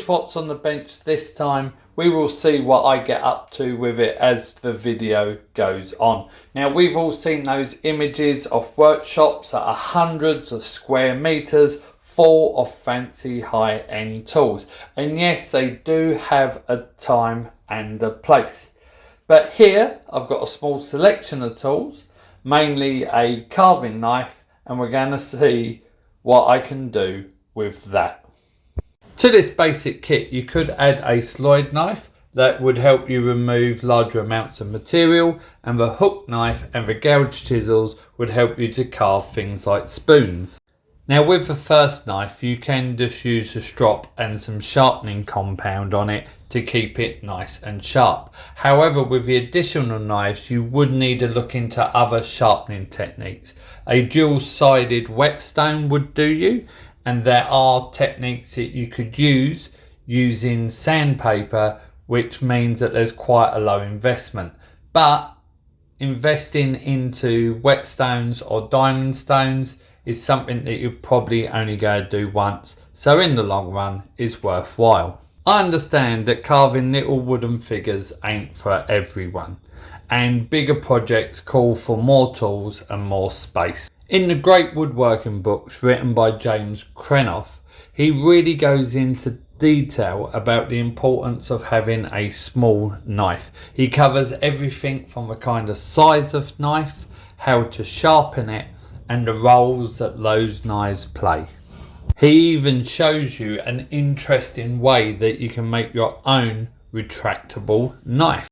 Here's what's on the bench this time. We will see what I get up to with it as the video goes on. Now, we've all seen those images of workshops that are hundreds of square meters full of fancy high-end tools. And yes, they do have a time and a place. But here I've got a small selection of tools, mainly a carving knife, and we're going to see what I can do with that. To this basic kit, you could add a slide knife that would help you remove larger amounts of material, and the hook knife and the gouge chisels would help you to carve things like spoons. Now, with the first knife, you can just use a strop and some sharpening compound on it to keep it nice and sharp. However, with the additional knives, you would need to look into other sharpening techniques. A dual-sided whetstone would do you, and there are techniques that you could use using sandpaper, which means that there's quite a low investment. But investing into whetstones or diamond stones is something that you're probably only going to do once, so in the long run is worthwhile. I understand that carving little wooden figures ain't for everyone, and bigger projects call for more tools and more space. In the great woodworking books written by James Krenoff, he really goes into detail about the importance of having a small knife. He covers everything from the kind of size of knife, how to sharpen it, and the roles that those knives play. He even shows you an interesting way that you can make your own retractable knife.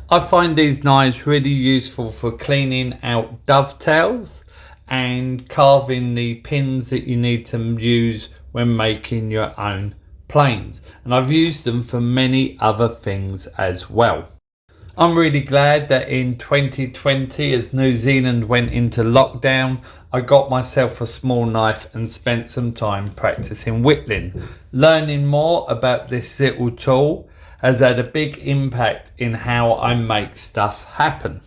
I find these knives really useful for cleaning out dovetails and carving the pins that you need to use when making your own planes, and I've used them for many other things as well. I'm really glad that in 2020, as New Zealand went into lockdown, I got myself a small knife and spent some time practicing whittling. Learning more about this little tool has had a big impact in how I make stuff happen.